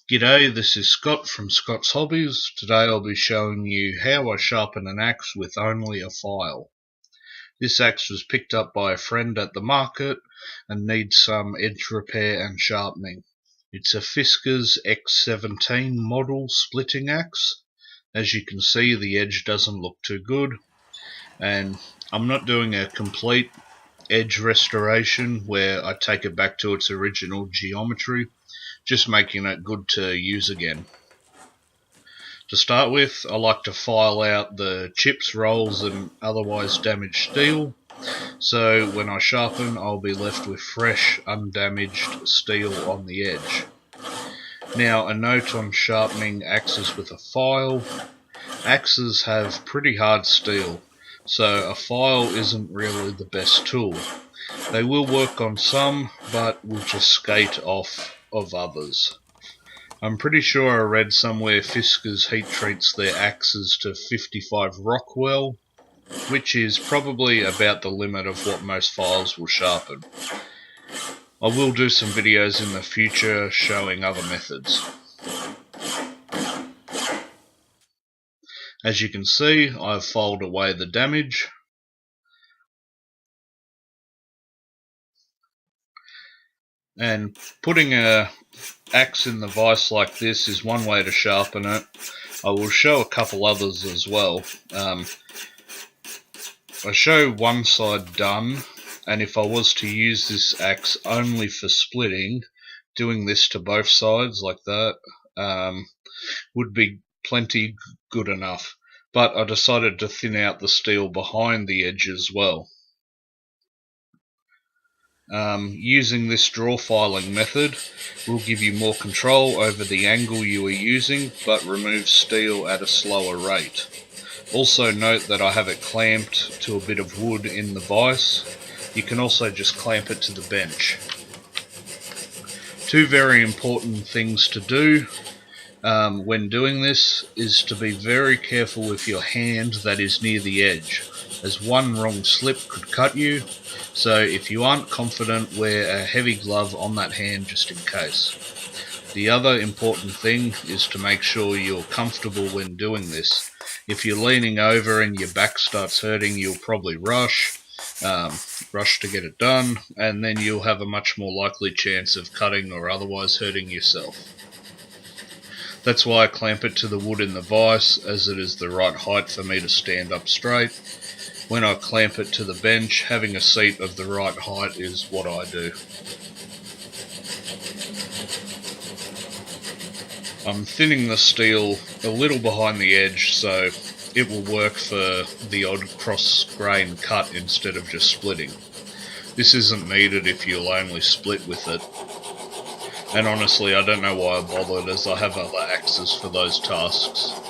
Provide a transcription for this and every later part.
G'day, this is Scott from ScottsHobbyz. Today I'll be showing you how I sharpen an axe with only a file. This axe was picked up by a friend at the market and needs some edge repair and sharpening. It's a Fiskars X17 model splitting axe. As you can see, the edge doesn't look too good, and I'm not doing a complete edge restoration where I take it back to its original geometry, just making it good to use again. To start with, I like to file out the chips, rolls and otherwise damaged steel, so when I sharpen I'll be left with fresh, undamaged steel on the edge. Now, a note on sharpening axes with a file. Axes have pretty hard steel, so a file isn't really the best tool. They will work on some, but will just skate off of others. I'm pretty sure I read somewhere Fiskars heat treats their axes to 55 Rockwell, which is probably about the limit of what most files will sharpen. I will do some videos in the future showing other methods. As you can see, I've filed away the damage. And putting a axe in the vise like this is one way to sharpen it. I will show a couple others as well. I show one side done, and if I was to use this axe only for splitting, doing this to both sides like that would be plenty good enough. But I decided to thin out the steel behind the edge as well. Using this draw filing method will give you more control over the angle you are using, but remove steel at a slower rate. Also note that I have it clamped to a bit of wood in the vise. You can also just clamp it to the bench. Two very important things to do when doing this is to be very careful with your hand that is near the edge, as one wrong slip could cut you. So if you aren't confident, wear a heavy glove on that hand just in case. The other important thing is to make sure you're comfortable when doing this. If you're leaning over and your back starts hurting, you'll probably rush to get it done, and then you'll have a much more likely chance of cutting or otherwise hurting yourself. That's why I clamp it to the wood in the vise, as it is the right height for me to stand up straight. When I clamp it to the bench, having a seat of the right height is what I do. I'm thinning the steel a little behind the edge so it will work for the odd cross-grain cut instead of just splitting. This isn't needed if you'll only split with it. And honestly, I don't know why I bothered, as I have other axes for those tasks.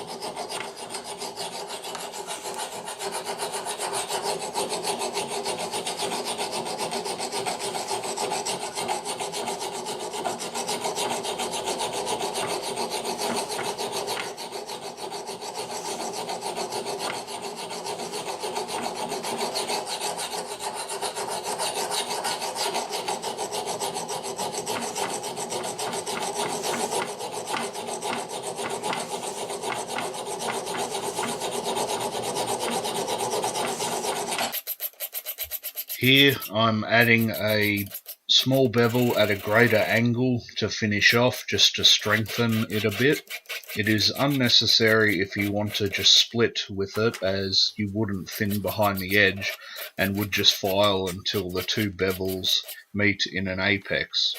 Here I'm adding a small bevel at a greater angle to finish off, just to strengthen it a bit. It is unnecessary if you want to just split with it, as you wouldn't thin behind the edge and would just file until the two bevels meet in an apex.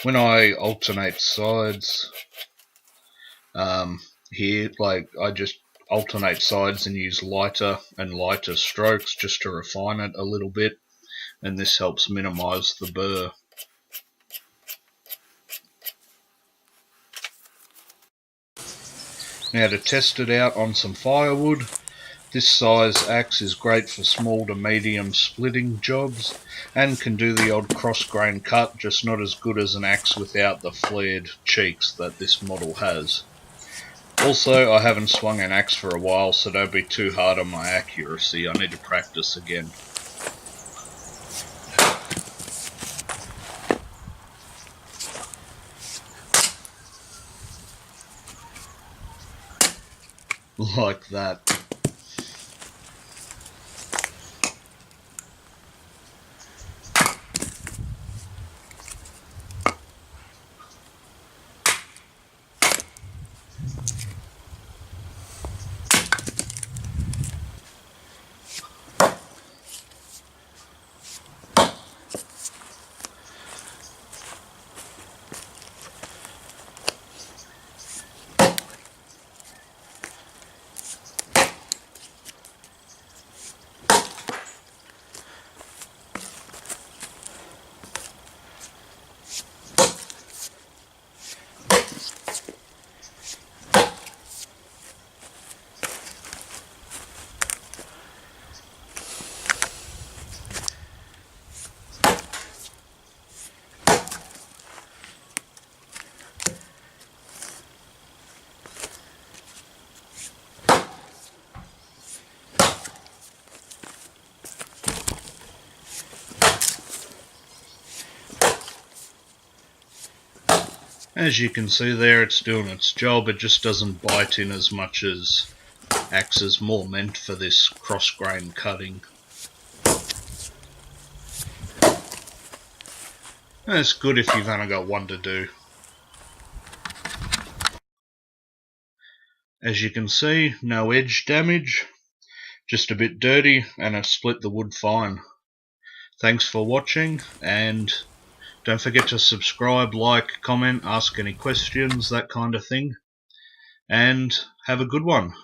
When I alternate sides here, I just alternate sides and use lighter and lighter strokes just to refine it a little bit, and this helps minimize the burr. Now, to test it out on some firewood, this size axe is great for small to medium splitting jobs and can do the odd cross-grain cut, just not as good as an axe without the flared cheeks that this model has. Also, I haven't swung an axe for a while, so don't be too hard on my accuracy. I need to practice again. like that. As you can see there, it's doing its job. It just doesn't bite in as much as axes more meant for this cross-grain cutting. That's good if you've only got one to do. As you can see, no edge damage, just a bit dirty, and I've split the wood fine. Thanks for watching, and don't forget to subscribe, like, comment, ask any questions, that kind of thing. And have a good one.